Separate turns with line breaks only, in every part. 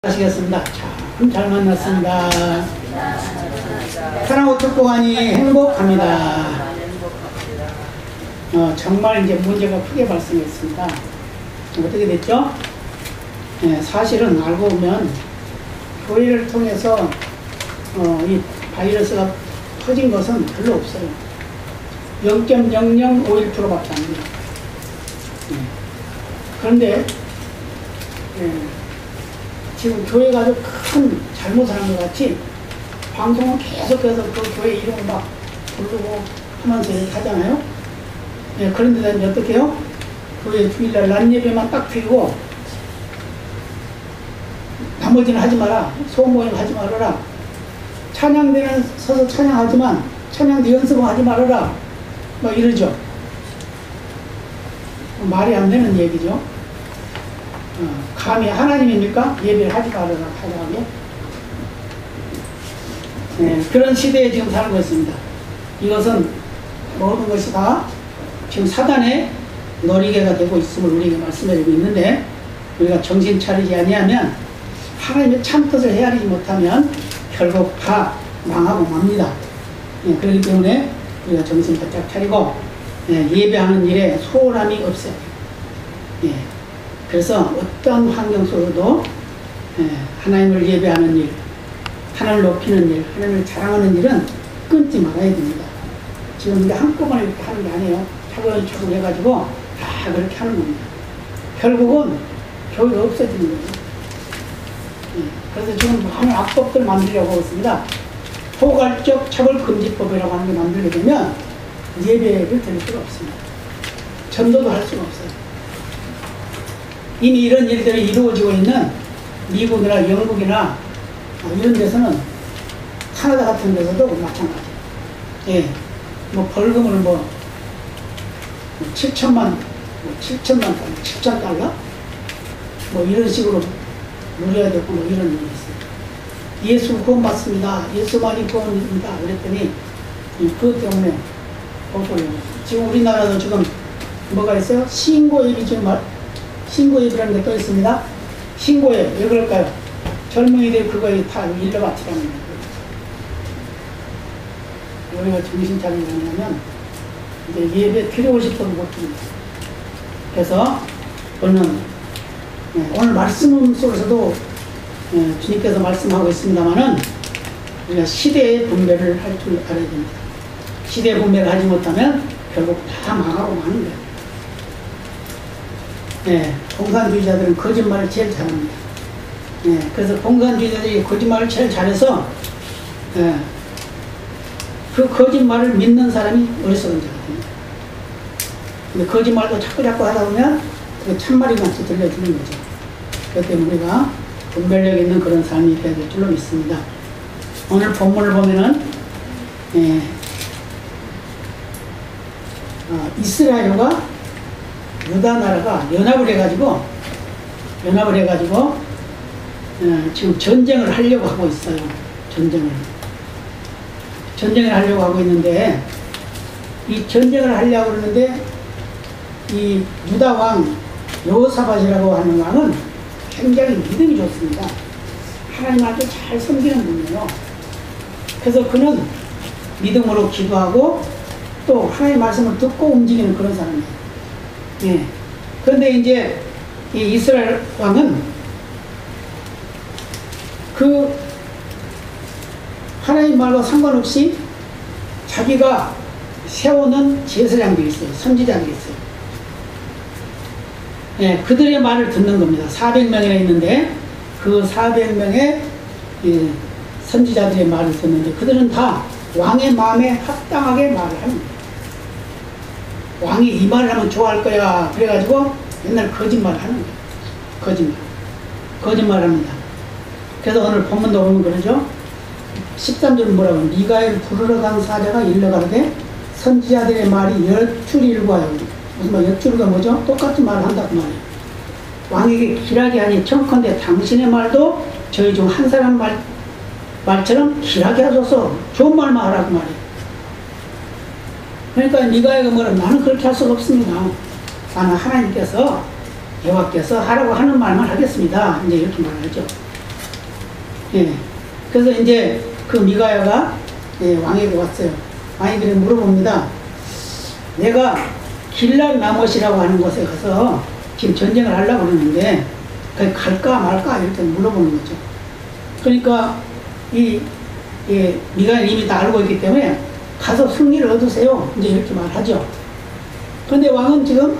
하시겠습니다. 참 잘 만났습니다. 사랑하고 특보관이 행복합니다. 정말 이제 문제가 크게 발생했습니다. 어떻게 됐죠? 사실은 알고 보면 교회를 통해서 이 바이러스가 퍼진 것은 별로 없어요. 0.0051%밖에 안 돼요. 그런데 지금 교회가 아주 큰 잘못을 한 것 같이 방송은 계속해서 그 교회 이름을 막 부르고 하면서 이렇게 하잖아요. 그런데 이제 어떻게 해요? 교회 주일날 낮 예배만 딱 드리고 나머지는 하지 마라. 소모임 하지 말아라. 찬양대는 서서 찬양하지만 찬양대 연습은 하지 말아라. 막 이러죠. 말이 안 되는 얘기죠. 감히 하나님입니까? 예배를 하지 말아라 하자고. 그런 시대에 지금 살고 있습니다. 이것은 모든 것이 다 지금 사단의 놀이개가 되고 있음을 우리에게 말씀해주고 있는데, 우리가 정신 차리지 아니하면, 하나님의 참 뜻을 헤아리지 못하면 결국 다 망하고 맙니다. 그렇기 때문에 우리가 정신 바짝 차리고 예배하는 일에 소홀함이 없어요. 그래서 어떤 환경 속에도 하나님을 예배하는 일, 하나님을 높이는 일, 하나님을 자랑하는 일은 끊지 말아야 됩니다. 지금 이게 한꺼번에 이렇게 하는 게 아니에요. 차근차근 해가지고 다 그렇게 하는 겁니다. 결국은 교회가 없어지는 거예요. 그래서 지금 많은 악법들 만들려고 하고 있습니다. 포괄적 처벌금지법이라고 하는 게 만들게 되면 예배를 드릴 수가 없습니다. 전도도 할 수가 없어요. 이미 이런 일들이 이루어지고 있는 미국이나 영국이나 이런 데서는, 카나다 같은 데서도 마찬가지예요. 뭐 벌금을 7천만 달러, 7,000달러? 뭐 이런 식으로 물어야 되고 뭐 이런 일이 있어요. 예수 구원받습니다. 예수만이 구원입니다. 그랬더니 그것 때문에 고소를 해요. 지금 우리나라도 지금 뭐가 있어요? 신고예비 지금 신고예비라는 게 또 있습니다. 신고예. 왜 그럴까요? 젊은이들 그거에 다 일러 바치라는 거예요. 우리가 정신 차리지 않으면 이제 예배 드리고 싶어도 못 드립니다. 그래서 오늘 말씀 속에서도 주님께서 말씀하고 있습니다만은 우리가 시대의 분배를 할 줄 알아야 됩니다. 시대의 분배를 하지 못하면 결국 다 망하고 마는 거예요. 공산주의자들은 거짓말을 제일 잘합니다. 그래서 공산주의자들이 거짓말을 제일 잘해서 그 거짓말을 믿는 사람이 어리석은 자가 됩니다. 근데 거짓말도 자꾸 하다 보면 그 참말이 같이 들려주는 거죠. 그렇기 때문에 우리가 분별력 있는 그런 삶이 되어야 될 줄로 믿습니다. 오늘 본문을 보면은 이스라엘과 유다 나라가 연합을 해가지고 지금 전쟁을 하려고 하고 있어요. 전쟁을 하려고 하고 있는데, 이 전쟁을 하려고 그러는데 이 유다 왕 여호사밧이라고 하는 왕은 굉장히 믿음이 좋습니다. 하나님 아주 잘 섬기는 분이에요. 그래서 그는 믿음으로 기도하고 또 하나님의 말씀을 듣고 움직이는 그런 사람이에요. 그런데 이제 이 이스라엘 왕은 그 하나님 말과 상관없이 자기가 세우는 제사장들이 있어요. 선지자들이 있어요. 그들의 말을 듣는 겁니다. 400명이나 있는데 그 400명의 선지자들의 말을 듣는데 그들은 다 왕의 마음에 합당하게 말을 하는 거예요. 왕이 이 말을 하면 좋아할 거야. 그래가지고 맨날 거짓말을 하는 거예요. 거짓말 합니다. 그래서 오늘 본문도 보면 그러죠. 13절은 뭐라고 하면 미가엘 부르러 간 사자가 일러가되 선지자들의 말이 엿줄 일과요. 무슨 말 엿줄가 뭐죠? 똑같은 말을 한다고 말이에요. 왕에게 길하게 하니 청컨대 당신의 말도 저희 중 한 사람 말처럼 길하게 하소서. 좋은 말만 하라고 말이에요. 그러니까 미가엘가 뭐라면 나는 그렇게 할 수가 없습니다. 나는 하나님께서 여호와께서 하라고 하는 말만 하겠습니다. 이제 이렇게 말하죠. 예. 그래서 이제 그 미가야가 예, 왕에게 왔어요. 왕에게 물어봅니다. 내가 길랏 라못이라고 하는 곳에 가서 지금 전쟁을 하려고 그러는데 갈까 말까 이렇게 물어보는 거죠. 그러니까 미가야는 이미 다 알고 있기 때문에 가서 승리를 얻으세요. 이제 이렇게 말하죠. 그런데 왕은 지금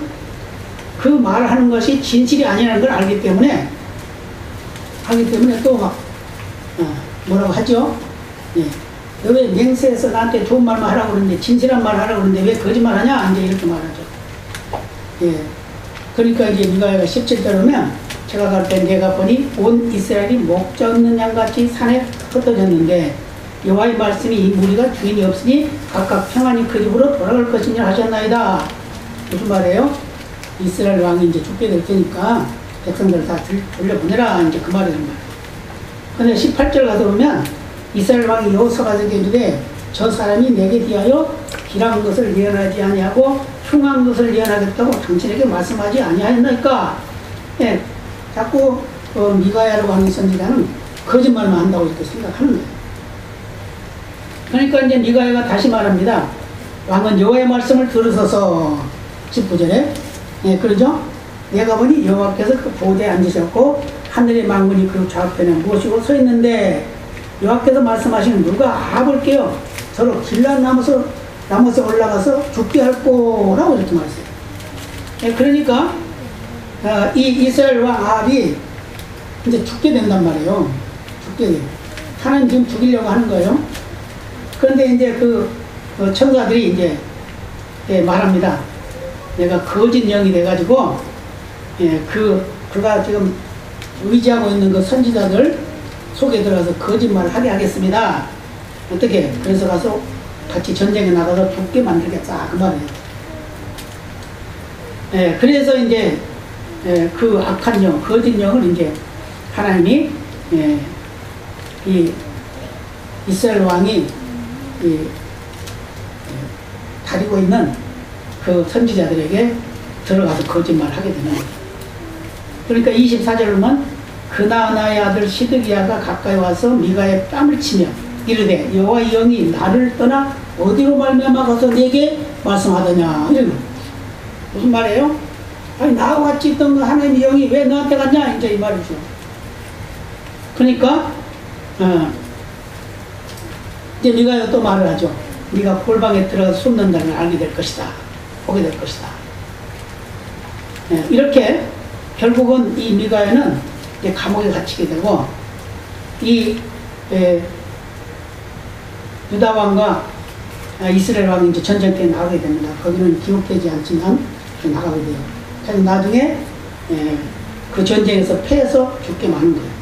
그 말하는 것이 진실이 아니라는 걸 알기 때문에 또 막 뭐라고 하죠? 예. 너 왜 맹세해서 나한테 좋은 말만 하라고 그러는데 진실한 말 하라고 그러는데 왜 거짓말 하냐? 이제 이렇게 말하죠. 예. 그러니까 이제 미가야가 17절에 오면 제가 갈 때 내가 보니 온 이스라엘이 목자 없는 양같이 산에 흩어졌는데 여호와의 말씀이 이 무리가 주인이 없으니 각각 평안히 그 집으로 돌아갈 것이니라 하셨나이다. 무슨 말이에요? 이스라엘 왕이 이제 죽게 될 테니까 백성들 다 돌려보내라. 이제 그 말이란 말이에요. 근데 18절 가서 보면 이스라엘 왕이 여호사밧에게 이르되 저 사람이 내게 대하여 길한 것을 예언하지 아니하고 흉한 것을 예언하겠다고 당신에게 말씀하지 아니하였나이까. 예, 자꾸 미가야라고 하는 선지자는 거짓말만 한다고 이렇게 생각하는 거예요. 그러니까 이제 미가야가 다시 말합니다. 왕은 여호와의 말씀을 들으소서. 19절에 예, 그러죠? 내가 보니 여호와께서 그 보좌에 앉으셨고 하늘의 망군이 그 좌편에 모시고 서 있는데 여호와께서 말씀하시는 누가 아볼게요. 서로 길랏 나무에 올라가서 죽게 할 거라고 이렇게 말했어요. 예, 그러니까 이 이스라엘 왕 아합이 이제 죽게 된단 말이에요. 죽게 돼요. 하나님 지금 죽이려고 하는 거예요. 그런데 이제 그 천사들이 이제 예, 말합니다. 내가 거짓 영이 돼가지고 예, 그가 지금 의지하고 있는 그 선지자들 속에 들어가서 거짓말을 하게 하겠습니다. 어떻게? 그래서 가서 같이 전쟁에 나가서 죽게 만들겠다. 그 말이에요. 예, 그래서 이제 그 악한 영, 거짓 영을 이제 하나님이 이 이스라엘 왕이 다리고 있는 그 선지자들에게 들어가서 거짓말 하게 되는 거예요. 그러니까 24절을 보면 그나나의 아들 시드기야가 가까이 와서 미가의 뺨을 치며 이르되 여호와의 영이 나를 떠나 어디로 말미암아 가서 내게 말씀하더냐. 이런 거. 무슨 말이에요? 아니 나하고 같이 있던 하나님의 영이 왜 너한테 갔냐? 이제 이 말이죠. 그러니까 이제 미가야 또 말을 하죠. 네가 골방에 들어가서 숨는다는 걸 알게 될 것이다. 보게 될 것이다. 예, 이렇게 결국은 이 미가야는 이제 감옥에 갇히게 되고 이 유다 왕과 이스라엘 왕이 이제 전쟁터에 나가게 됩니다. 거기는 기록되지 않지만 나가게 돼요. 그래서 나중에 그 전쟁에서 패해서 죽게 마는 거예요.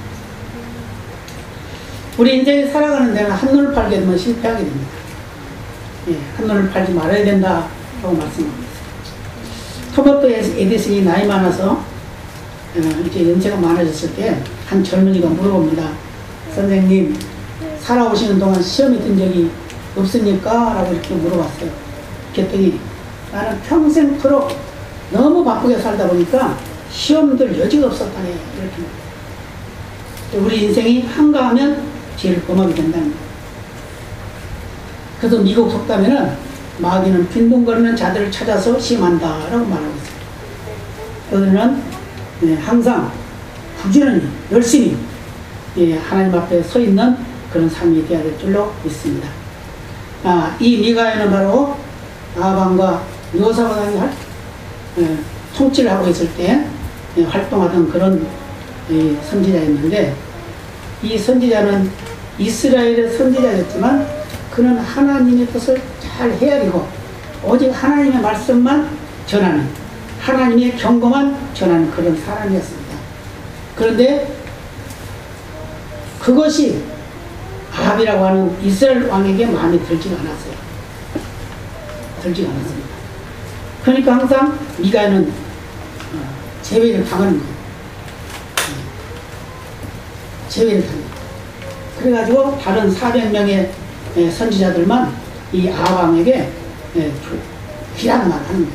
우리 인생이 살아가는 데는 한눈을 팔게 되면 실패하게 됩니다. 예, 한눈을 팔지 말아야 된다라고 말씀합니다. 토마토 에디슨이 나이 많아서 이제 연세가 많아졌을 때 한 젊은이가 물어봅니다. 선생님, 살아오시는 동안 시험이 든 적이 없습니까? 라고 이렇게 물어봤어요. 그랬더니 나는 평생토록 너무 바쁘게 살다 보니까 시험들 여지가 없었다네. 이렇게. 우리 인생이 한가하면 죄를 범하게 된다는 거예요. 그래서 미국 속담에는 마귀는 빈둥거리는 자들을 찾아서 시험한다 라고 말하고 있어요. 그들은 항상 부지런히 열심히 하나님 앞에 서 있는 그런 삶이 되어야 될 줄로 믿습니다. 이 미가야는 바로 아합왕과 여호사밧이 통치를 하고 있을 때 활동하던 그런 선지자였는데, 이 선지자는 이스라엘의 선지자였지만 그는 하나님의 뜻을 잘 헤아리고 오직 하나님의 말씀만 전하는, 하나님의 경고만 전하는 그런 사람이었습니다. 그런데 그것이 아합이라고 하는 이스라엘 왕에게 마음에 들지가 않았어요. 들지가 않았습니다. 그러니까 항상 미가야는 제외를 당하는 거예요. 제외를 당해요. 그래가지고 다른 400명의 선지자들만 이 아합 왕에게 비라는 말을 하는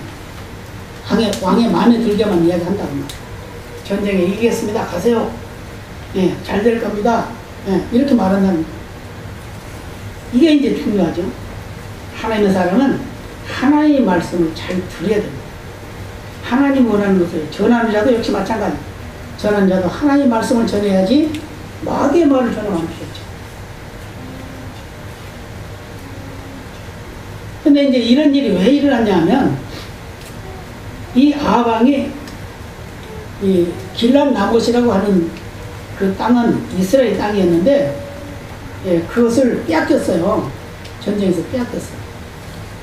거예요. 왕의 마음에 들게만 이야기한다는 말이에요. 전쟁에 이기겠습니다. 가세요. 잘 될 겁니다. 예, 이렇게 말한다는 거예요. 이게 이제 중요하죠. 하나님의 사람은 하나님의 말씀을 잘 들어야 됩니다. 하나님 원하는 것을 전하는 자도 역시 마찬가지. 전하는 자도 하나님의 말씀을 전해야지 마귀의 말을 전하면 안 되겠죠. 근데 이제 이런 일이 왜 일어났냐면, 이 아방이 이 길랏 나못이라고 하는 그 땅은 이스라엘 땅이었는데, 예, 그것을 빼앗겼어요. 전쟁에서 빼앗겼어요.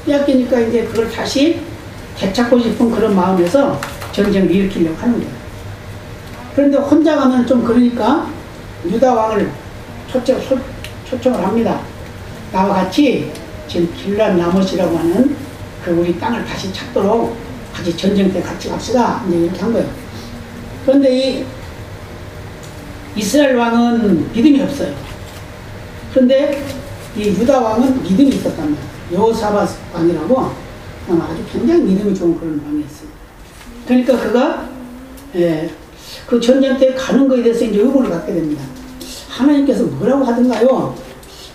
빼앗기니까 이제 그걸 다시 되찾고 싶은 그런 마음에서 전쟁을 일으키려고 하는 거예요. 그런데 혼자 가면 좀 그러니까 유다 왕을 초청을 합니다. 나와 같이 지금 길랏 나못이라고 하는 그 우리 땅을 다시 찾도록 같이 전쟁 때 같이 갑시다. 이제 이렇게 한 거예요. 그런데 이 이스라엘 왕은 믿음이 없어요. 그런데 이 유다 왕은 믿음이 있었단 말이에요. 여호사밧 왕이라고 아주 굉장히 믿음이 좋은 그런 왕이었어요. 그러니까 그가 그 전쟁 때 가는 거에 대해서 이제 의문을 갖게 됩니다. 하나님께서 뭐라고 하던가요?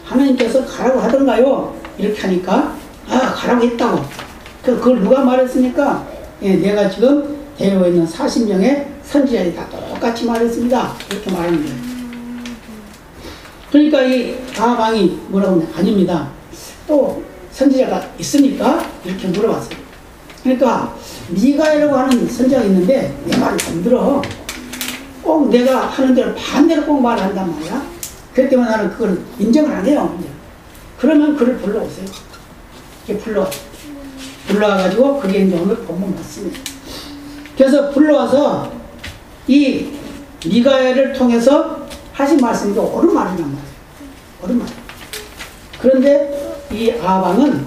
하나님께서 가라고 하던가요? 이렇게 하니까 가라고 했다고. 그걸 누가 말했습니까? 내가 지금 데리고 있는 40명의 선지자들이 다 똑같이 말했습니다. 이렇게 말하는 거예요. 그러니까 이 아방이 뭐라고 하냐? 아닙니다. 또 선지자가 있습니까? 이렇게 물어봤어요. 그러니까 미가야라고 하는 선지자가 있는데 내 말을 안 들어. 꼭 내가 하는 대로 반대로 꼭 말한단 말이야. 그렇기 때문에 나는 그걸 인정을 안 해요. 그러면 그를 불러오세요. 이렇게 불러와가지고 그게 이제 오늘 본문 맞습니다. 그래서 불러와서 이 미가야를 통해서 하신 말씀이 옳은 말이란 말이에요. 옳은 말. 그런데 이 아방은,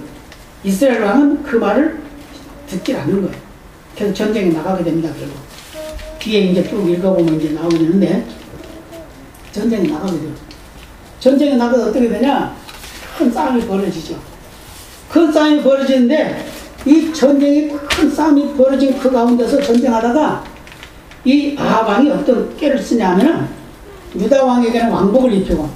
이스라엘 왕은 그 말을 듣지 않는 거예요. 그래서 전쟁에 나가게 됩니다. 결국 뒤에 이제 쭉 읽어보면 이제 나오게 되는데, 전쟁에 나가게 돼요. 전쟁에 나가서 어떻게 되냐? 큰 싸움이 벌어지죠. 큰 싸움이 벌어지는데, 이 전쟁이 큰 싸움이 벌어진 그 가운데서 전쟁하다가 이 아방이 어떤 꾀를 쓰냐면은 유다 왕에게는 왕복을 입히고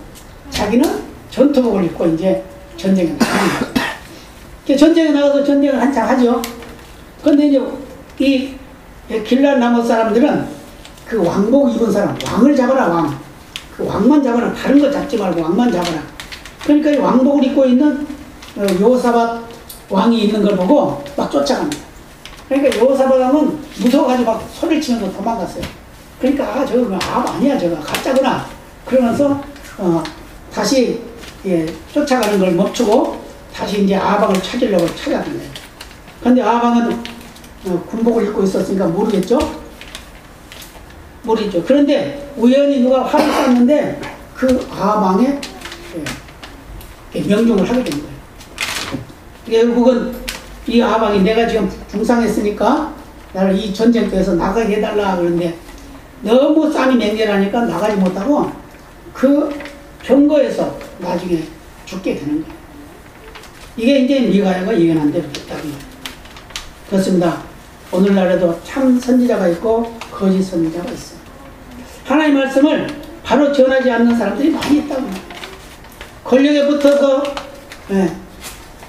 자기는 전투복을 입고 이제 전쟁에 나가는 거예요. 전쟁에 나가서 전쟁을 한창 하죠. 그런데 이제 이 길랏 나못 사람들은 그 왕복 입은 사람, 왕을 잡아라, 왕. 그 왕만 잡아라. 다른 거 잡지 말고 왕만 잡아라. 그러니까 이 왕복을 입고 있는 여호사밧 왕이 있는 걸 보고 막 쫓아갑니다. 그러니까 여호사밧 왕은 무서워가지고 막 소리를 치면서 도망갔어요. 그러니까 저거 아니야, 저거 가짜구나. 그러면서 다시 쫓아가는 걸 멈추고 다시 이제 아방을 찾으려고 찾아간 거예요. 그런데 아방은 군복을 입고 있었으니까 모르겠죠? 모르겠죠. 그런데 우연히 누가 활을 쐈는데 그 아방에 명중을 하게 된 거예요. 결국은 이 아방이 내가 지금 중상했으니까 나를 이 전쟁터에서 나가게 해달라 그러는데 너무 싸움이 맹렬하니까 나가지 못하고 그 병거에서 나중에 죽게 되는 거예요. 이게 이제 미가야가 예언한 대로 됐다는 거예요. 그렇습니다. 오늘날에도 참 선지자가 있고 거짓 선지자가 있어요. 하나님의 말씀을 바로 전하지 않는 사람들이 많이 있다고 합니다. 권력에 붙어서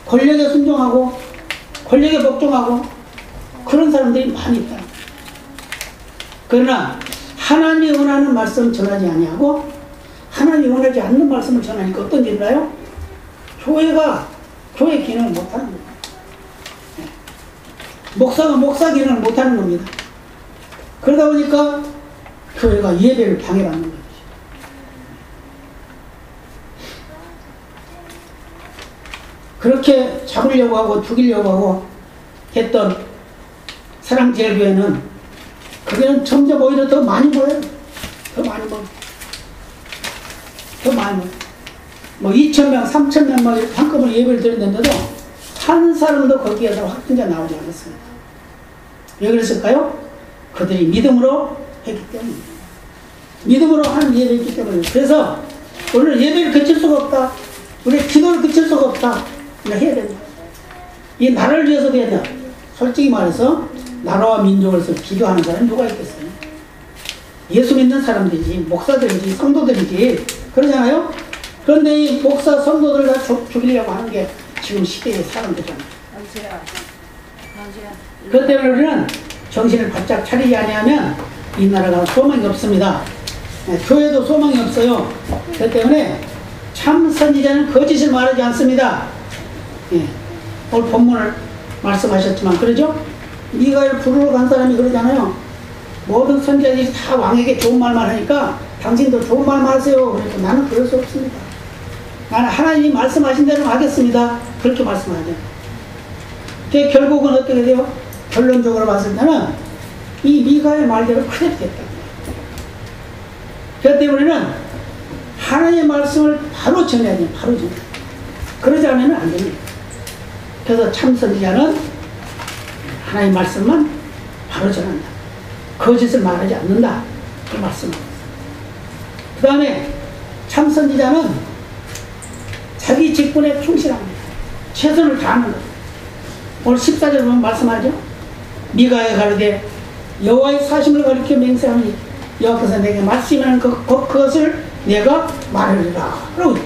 권력에 순종하고 권력에 복종하고 그런 사람들이 많이 있다. 그러나 하나님이 원하는 말씀 전하지 아니하고 하나님이 원하지 않는 말씀을 전하니까 어떤 일인가요? 교회 기능을 못하는 겁니다. 목사가 목사 기능을 못하는 겁니다. 그러다 보니까 교회가 예배를 방해받는 거죠. 그렇게 잡으려고 하고 죽이려고 하고 했던 사랑제일교회는 그게는 점점 오히려 더 많이 보여요. 더 많이 보여요. 더 많이 보여요. 뭐 2,000명, 3,000명 막 한꺼번에 예배를 드렸는데도 한 사람도 거기에서 확진자 나오지 않았습니다. 왜 그랬을까요? 그들이 믿음으로 했기 때문입니다. 믿음으로 하는 예배였기 때문에. 그래서 오늘 예배를 그칠 수가 없다. 우리 기도를 그칠 수가 없다. 해야 된다. 이 나라를 위해서 해야 된다. 솔직히 말해서 나라와 민족을 위해서 기도하는 사람이 누가 있겠어요? 예수 믿는 사람들이지, 목사들이지, 성도들이지. 그러잖아요. 그런데 이 목사 성도들 다 죽이려고 하는 게 지금 시대의 사람들이잖아요. 그것 때문에 우리는 정신을 바짝 차리지 아니하면 이 나라가 소망이 없습니다. 교회도 소망이 없어요. 그것 때문에 참 선지자는 거짓을 말하지 않습니다. 오늘 본문을 말씀하셨지만 그러죠? 미가엘 부르러 간 사람이 그러잖아요. 모든 선지자들이 다 왕에게 좋은 말만 하니까 당신도 좋은 말만 하세요. 그래서 나는 그럴 수 없습니다. 나는 하나님이 말씀하신 대로 하겠습니다. 그렇게 말씀하죠. 결국은 어떻게 돼요? 결론적으로 봤을 때는 이 미가의 말대로 그대로 됐다. 그렇기 때문에는 하나님의 말씀을 바로 전해야 돼요. 바로 전해야 돼요. 그러지 않으면 안 됩니다. 그래서 참 선지자는 하나님의 말씀만 바로 전한다. 거짓을 말하지 않는다. 그 말씀입니다. 그 다음에 참 선지자는 자기 직분에 충실합니다. 최선을 다하는 것. 오늘 14절 보면 말씀하죠. 미가에 가르되 여호와의 사심을 가리켜 맹세하니 여호와께서 내게 말씀하는 그것을 내가 말하리라. 그러고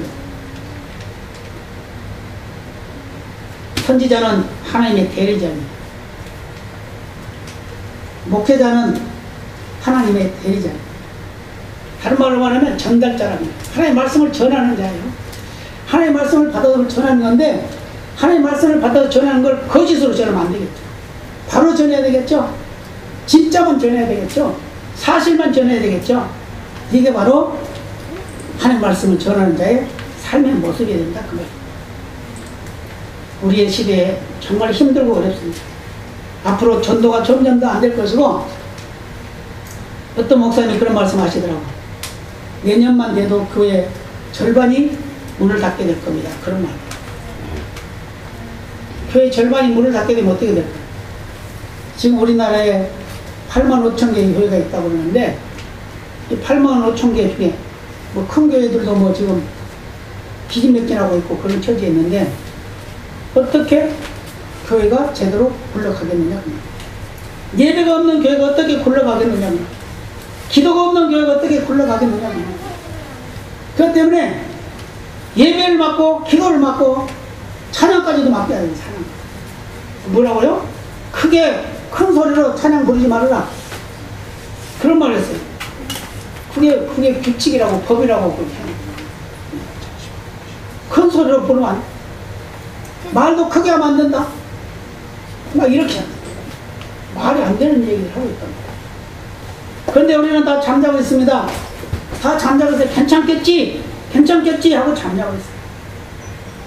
선지자는 하나님의 대리자입니다. 목회자는 하나님의 대리자입니다. 다른 말로 말하면 전달자랍니다. 하나님의 말씀을 전하는 자예요. 하나님의 말씀을 받아서 전하는 건데 하나님의 말씀을 받아서 전하는 걸 거짓으로 전하면 안 되겠죠. 바로 전해야 되겠죠. 진짜만 전해야 되겠죠. 사실만 전해야 되겠죠. 이게 바로 하나님의 말씀을 전하는 자의 삶의 모습이 된다. 그 말이에요. 우리의 시대에 정말 힘들고 어렵습니다. 앞으로 전도가 점점 더 안 될 것이고 어떤 목사님이 그런 말씀 하시더라고요. 내년만 돼도 교회 절반이 문을 닫게 될 겁니다. 그런 말. 교회 절반이 문을 닫게 되면 어떻게 될까요? 지금 우리나라에 8만 5천 개의 교회가 있다고 그러는데 이 8만 5천 개 중에 뭐 큰 교회들도 뭐 지금 기진맥진하고 있고 그런 처지에 있는데 어떻게 교회가 제대로 굴러가겠느냐. 예배가 없는 교회가 어떻게 굴러가겠느냐. 기도가 없는 교회가 어떻게 굴러가겠느냐. 그렇기 때문에 예배를 맡고 기도를 맡고 찬양까지도 맡겨야 돼요. 찬양. 뭐라고요? 크게 큰 소리로 찬양 부르지 말아라. 그런 말을 했어요. 그게 규칙이라고 법이라고 그렇게 하는 거예요. 큰 소리로 부르면 안 돼. 말도 크게 하면 안 된다. 막 이렇게 말이 안 되는 얘기를 하고 있단 말이에요. 그런데 우리는 다 잠자고 있습니다. 다 잠자고 있어요. 괜찮겠지 하고 잠자고 있어요.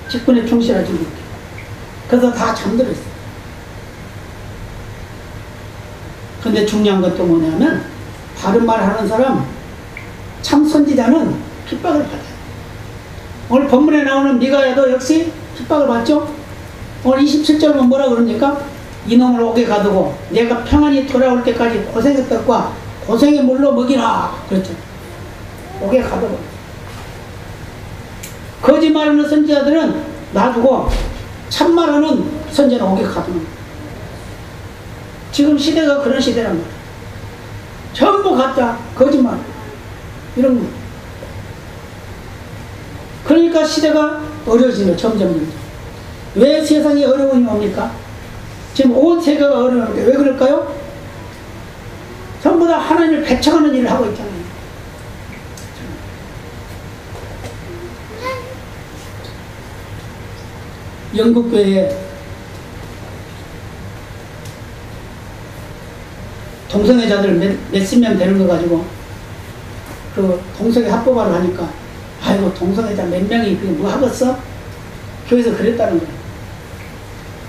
직분에 충실하지 못해. 그래서 다 잠들어 있어요. 그런데 중요한 것도 뭐냐면 바른 말 하는 사람, 참 선지자는 핍박을 받아요. 오늘 본문에 나오는 미가야도 역시 핍박을 받죠. 오늘 27절은 뭐라 그럽니까? 이놈을 옥에 가두고 내가 평안히 돌아올 때까지 고생의 떡과 고생의 물로 먹이라. 그렇죠. 옥에 가두고. 거짓말하는 선지자들은 놔두고 참말하는 선지자는 옥에 가두는 거예요. 지금 시대가 그런 시대란 말이에요. 전부 가짜, 거짓말 이런 거. 그러니까 시대가 어려워지는 점점. 왜 세상이 어려움이 옵니까? 지금 온 세계가 어려운데 왜 그럴까요? 전부 다 하나님을 배척하는 일을 하고 있잖아요. 영국 교회에 동성애자들 몇십 명 되는 거 가지고 그 동성애 합법화를 하니까 아이고 동성애자 몇 명이 그게 뭐 하겠어? 교회에서 그랬다는 거예요.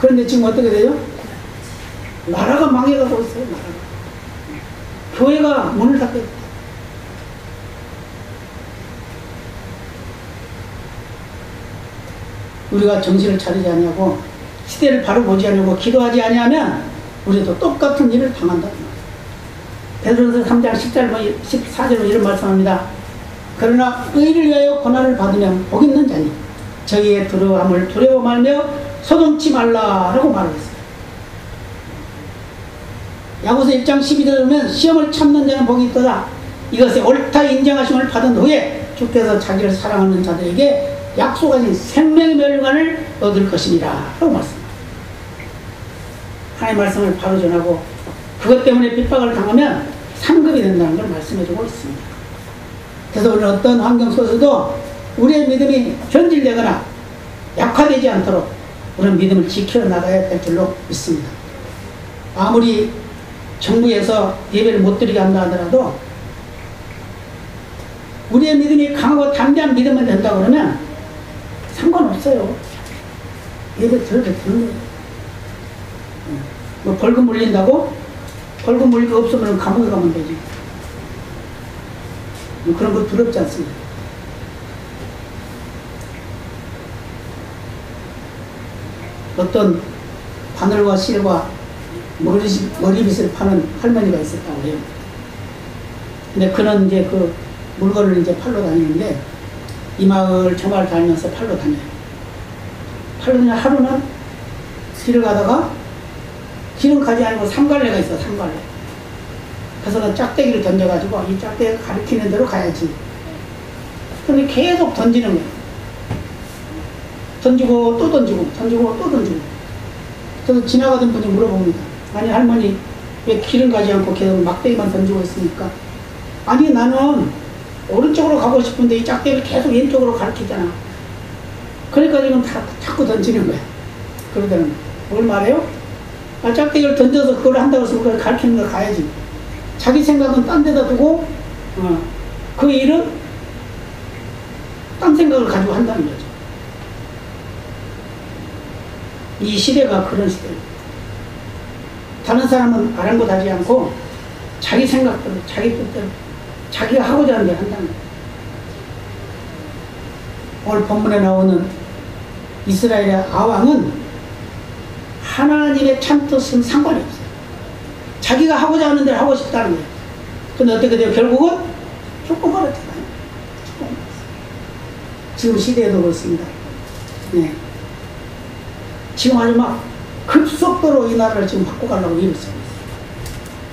그런데 지금 어떻게 돼요? 나라가 망해가고 있어요. 나라가. 교회가 문을 닫게 됐다. 우리가 정신을 차리지 아니하고 시대를 바로 보지 않으고 기도하지 아니하면 우리도 똑같은 일을 당한다. 베드로서 3장 14절로 이런 말씀합니다. 그러나 의를 위하여 고난을 받으면 복 있는 자니 저희의 두려움을 두려워 말며 소동치 말라라고 말했어요. 야고보서 1장 12절에 보면 시험을 참는 자는 복이 있도다. 이것에 옳다 인정하심을 받은 후에 주께서 자기를 사랑하는 자들에게 약속하신 생명의 멸관을 얻을 것이니라 라고 말씀합니다. 하나님의 말씀을 바로 전하고 그것 때문에 핍박을 당하면 상급이 된다는 걸 말씀해주고 있습니다. 그래서 우리는 어떤 환경 속에서도 우리의 믿음이 변질되거나 약화되지 않도록 우리는 믿음을 지켜나가야 될 줄로 믿습니다. 아무리 정부에서 예배를 못 드리게 한다 하더라도 우리의 믿음이 강하고 담대한 믿음만 된다고 그러면 상관없어요. 예배 드려도 되는 거예요. 뭐 벌금 물린다고? 벌금 물릴 거 없으면 감옥에 가면 되지. 뭐 그런 거 두렵지 않습니다. 어떤 바늘과 실과 머리빗을 파는 할머니가 있었다고 해요. 근데 그는 이제 그 물건을 이제 팔러 다니는데 이 마을 저 마을 다니면서 팔러 다녀요. 팔러 다니면 하루는 길을 가다가 길은 가지 아니고 삼갈래가 있어, 삼갈래. 그래서 그 짝대기를 던져가지고 이 짝대기가 가리키는 대로 가야지. 근데 계속 던지는 거예요. 던지고 또 던지고 던지고 또 던지고. 그래서 지나가던 분이 물어봅니다. 아니 할머니 왜 길은 가지 않고 계속 막대기만 던지고 있습니까? 아니 나는 오른쪽으로 가고 싶은데 이 짝대기를 계속 왼쪽으로 가리키잖아. 그러니까 지금 자꾸 던지는 거야. 그러더니 뭘 말해요? 아, 짝대기를 던져서 그걸 한다고 해서 그걸 가리키는 거 가야지. 자기 생각은 딴 데다 두고 그 일은 딴 생각을 가지고 한다는 거죠. 이 시대가 그런 시대예요. 다른 사람은 아랑곳하지 않고 자기 생각대로 자기 뜻대로 자기가 하고자 하는 데 한다는 거예요. 오늘 본문에 나오는 이스라엘의 아왕은 하나님의 참뜻은 상관이 없어요. 자기가 하고자 하는 대로 하고 싶다는 거예요. 근데 어떻게 돼요? 결국은 죽어버렸잖아요. 지금 시대에도 그렇습니다. 네. 지금 아주 막 급속도로 이 나라를 지금 바꿔가려고 일을 쓰고 있어요.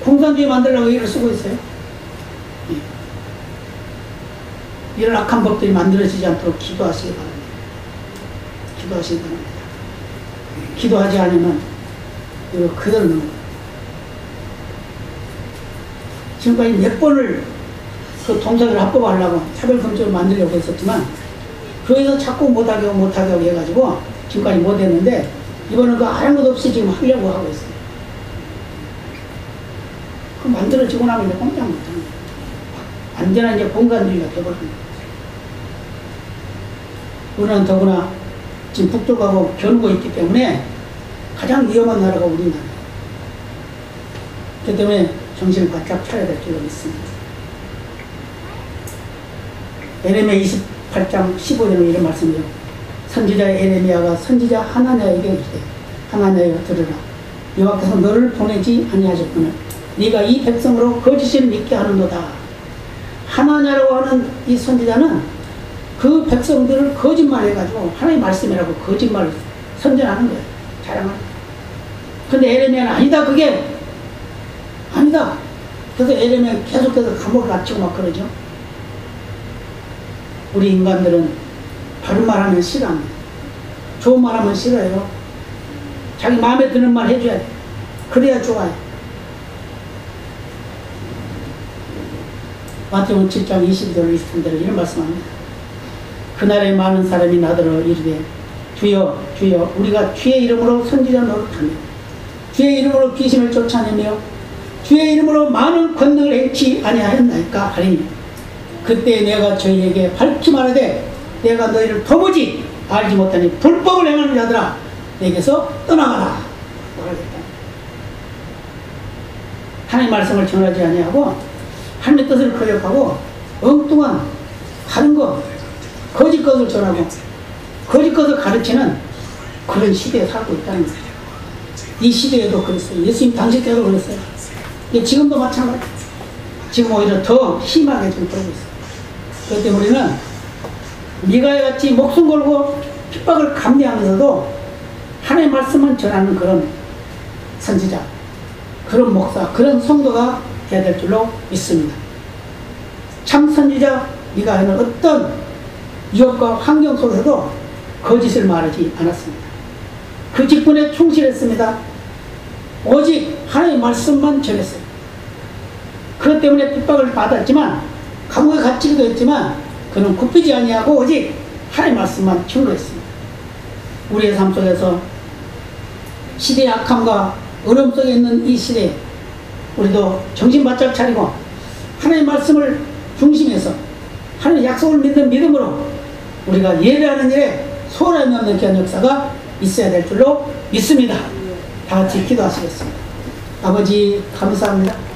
공산주의 만들려고 일을 쓰고 있어요. 네. 이런 악한 법들이 만들어지지 않도록 기도하시기 바랍니다. 기도하시기 바랍니다. 기도하지 않으면 이거 그대로 넘어가요. 지금까지 몇 번을 그 동성애를 합법화하려고 차별금지를 만들려고 했었지만 그래서 자꾸 못하게 하고 해가지고 지금까지 못했는데 이번엔 그 아무 것 없이 지금 하려고 하고 있어요. 그 만들어지고 나면 이제 꼼짝 못하는 거예요. 완전한 이제 공간주의가 되어버리는 거예요. 우리는 더구나 지금 북쪽하고 겨누고 있기 때문에 가장 위험한 나라가 우리나라예요. 그렇기 때문에 정신을 바짝 차려야 될 줄로 믿습니다. 에레미야 28장 15절에 이런 말씀이요. 선지자 에레미야가 선지자 하나냐에게 이르되 하나냐여 들으라. 여호와께서 너를 보내지 아니하셨구나. 네가 이 백성으로 거짓을 믿게 하는도다. 하나냐라고 하는 이 선지자는 그 백성들을 거짓말해가지고 하나님의 말씀이라고 거짓말을 선전하는 거예요. 자랑하는 거예요. 근데 에레미야는 아니다. 그게 아니다. 그래서 에레미야 계속해서 감옥을 갇히고 막 그러죠. 우리 인간들은 바른 말 하면 싫어합니다. 좋은 말 하면 싫어요. 자기 마음에 드는 말 해줘야 돼. 그래야 좋아요. 마태복음 7장 22절 23절에 이런 말씀합니다. 그날에 많은 사람이 나더러 이르되 주여 주여 우리가 주의 이름으로 선지자 노릇하며 주의 이름으로 귀신을 쫓아내며 주의 이름으로 많은 권능을 행치 아니하였나이까 하리니 그때 내가 저희에게 밝히 말하되 내가 너희를 도무지 알지 못하니 불법을 행하는 자들아 내게서 떠나가라 말하겠다. 하나님의 말씀을 전하지 아니하고 하나님의 뜻을 거역하고 엉뚱한 다른 것 거짓 것을 전하고 거짓 것을 가르치는 그런 시대에 살고 있다는 거예요. 이 시대에도 그랬어요. 예수님 당시 때도 그랬어요. 지금도 마찬가지. 지금 오히려 더 심하게 좀 그러고 있어요. 그렇기 때문에 우리는 미가야 같이 목숨 걸고 핍박을 감내하면서도 하나님의 말씀을 전하는 그런 선지자, 그런 목사, 그런 성도가 되어야 될 줄로 믿습니다. 참 선지자, 네가 하는 어떤 위협과 환경 속에서도 거짓을 말하지 않았습니다. 그 직분에 충실했습니다. 오직 하나님의 말씀만 전했어요. 그것 때문에 핍박을 받았지만 감옥에 갇히기도 했지만 그는 굽히지 아니하고 오직 하나님의 말씀만 증거했습니다. 우리의 삶 속에서 시대의 악함과 어려움 속에 있는 이 시대에 우리도 정신 바짝 차리고 하나님의 말씀을 중심해서 하나님의 약속을 믿는 믿음으로 우리가 예배하는 일에 소홀함이 없는 귀한 역사가 있어야 될 줄로 믿습니다. 다 같이 기도하시겠습니다. 아버지 감사합니다.